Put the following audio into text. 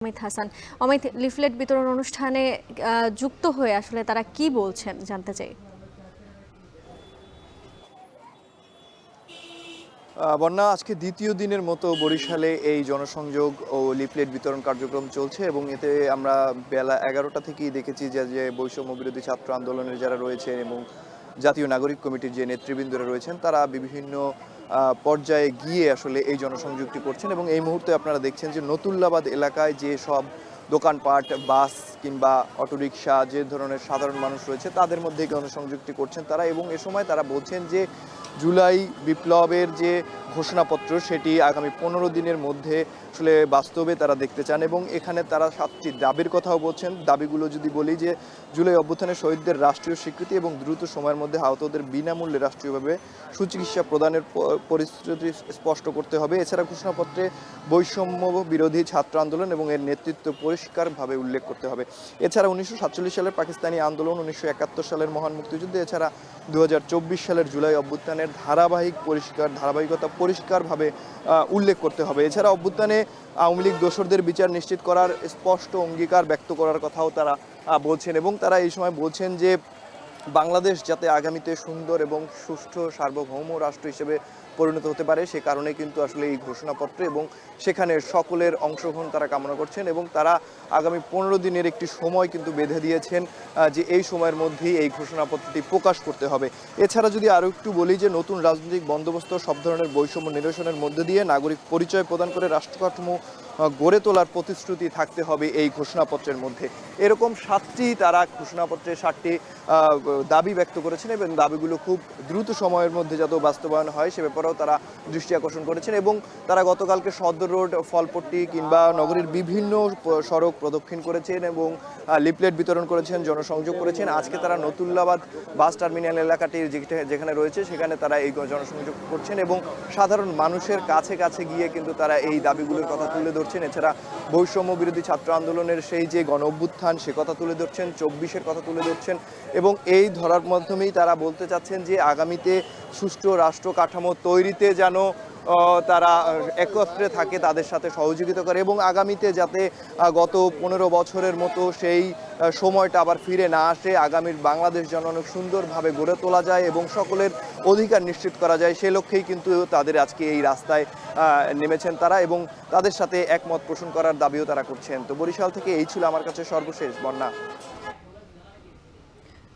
Amit Hasan. Amit, leaflet বিতরণ অনুষ্ঠানে যুক্ত হয়ে আসলে তারা কি বলছেন জানতে চাই। বন্যা, আজকে দ্বিতীয় দিনের মতো বরিশালে এই জনসংযোগ ও লিফলেট বিতরণ কার্যক্রম চলছে এবং এতে আমরা বেলা 11টা থেকেই দেখেছি যে যে বৈষম্য বিরোধী ছাত্র আন্দোলনের যারা রয়েছেন এবং জাতীয় নাগরিক কমিটির যে নেতৃবৃন্দরা রয়েছেন তারা বিভিন্ন পর্যায়ে গিয়ে আসলে এই জনসংযোগটি করছেন এবং এই মুহূর্তে আপনারা দেখছেন যে নতুল্লাবাদ এলাকায় যে সব দোকানপাট, বাস কিংবা অটোরিকশা, যে ধরনের সাধারণ মানুষ রয়েছে তাদের মধ্যে গণসংযোগটি করছেন তারা। এবং এ সময় তারা বলছেন যে জুলাই বিপ্লবের যে ঘোষণাপত্র সেটি আগামী 15 দিনের মধ্যে আসলে বাস্তবে তারা দেখতে চান এবং এখানে তারা 7টি দাবির কথাও বলছেন। দাবিগুলো যদি বলি যে জুলাই অভ্যুত্থানের শহীদদের রাষ্ট্রীয় স্বীকৃতি এবং দ্রুত সময়ের মধ্যে আহতদের বিনামূল্যে রাষ্ট্রীয়ভাবে সুচিকিৎসা প্রদানের পরিস্থিতি স্পষ্ট করতে হবে। এছাড়া ঘোষণাপত্রে বৈষম্য বিরোধী ছাত্র আন্দোলন এবং এর নেতৃত্ব পরিষ্কারভাবে উল্লেখ করতে হবে। এছাড়া 1947 সালের পাকিস্তানি আন্দোলন, 1971 সালের মহান মুক্তিযুদ্ধ, এছাড়া 2024 সালের জুলাই অভ্যুত্থানের ধারাবাহিকতা পরিষ্কারভাবে উল্লেখ করতে হবে। এছাড়া অভ্যুত্থানে আওয়ামী লীগ দোসরদের বিচার নিশ্চিত করার স্পষ্ট অঙ্গীকার ব্যক্ত করার কথাও তারা বলছেন এবং তারা এই সময় বলছেন যে বাংলাদেশ যাতে আগামীতে সুন্দর এবং সুষ্ঠু সার্বভৌম রাষ্ট্র হিসেবে পরিণত হতে পারে সে কারণে কিন্তু আসলে এই ঘোষণাপত্র এবং সেখানে সকলের অংশগ্রহণ তারা কামনা করছেন এবং তারা আগামী 15 দিনের একটি সময় কিন্তু বেঁধে দিয়েছেন যে এই সময়ের মধ্যেই এই ঘোষণাপত্রটি প্রকাশ করতে হবে। এছাড়া যদি আরও একটু বলি যে নতুন রাজনৈতিক বন্দোবস্ত সব ধরনের বৈষম্য নিরসনের মধ্যে দিয়ে নাগরিক পরিচয় প্রদান করে রাষ্ট্র কাঠামো গড়ে তোলার প্রতিশ্রুতি থাকতে হবে এই ঘোষণাপত্রের মধ্যে। এরকম 7টি তারা ঘোষণাপত্রে 7টি দাবি ব্যক্ত করেছেন এবং দাবিগুলো খুব দ্রুত সময়ের মধ্যে যাতে বাস্তবায়ন হয় সে ব্যাপারেও তারা দৃষ্টি আকর্ষণ করেছেন এবং তারা গতকালকে সদর রোড, ফলপট্টি কিংবা নগরীর বিভিন্ন সড়ক প্রদক্ষিণ করেছেন এবং লিফলেট বিতরণ করেছেন, জনসংযোগ করেছেন। আজকে তারা নতুল্লাবাদ বাস টার্মিনাল এলাকাটি যেখানে রয়েছে সেখানে তারা এই জনসংযোগ করছেন এবং সাধারণ মানুষের কাছে কাছে গিয়ে কিন্তু তারা এই দাবিগুলোর কথা তুলে ধরছেন। এছাড়া বৈষম্য বিরোধী ছাত্র আন্দোলনের সেই যে গণ অভ্যুত্থান সে কথা তুলে ধরছেন, 24-এর কথা তুলে ধরছেন এবং এই ধরার মাধ্যমেই তারা বলতে চাচ্ছেন যে আগামীতে সুষ্ঠু রাষ্ট্র কাঠামো তৈরিতে যেন তারা একত্রে থাকে, তাদের সাথে সহযোগিতা করে এবং আগামীতে যাতে গত 15 বছরের মতো সেই সময়টা আবার ফিরে না আসে, আগামীর বাংলাদেশ যেন অনেক সুন্দরভাবে গড়ে তোলা যায় এবং সকলের অধিকার নিশ্চিত করা যায় সে লক্ষ্যেই কিন্তু তাদের আজকে এই রাস্তায় নেমেছেন তারা এবং তাদের সাথে একমত পোষণ করার দাবিও তারা করছেন। তো বরিশাল থেকে এই ছিল আমার কাছে সর্বশেষ। বন্যা।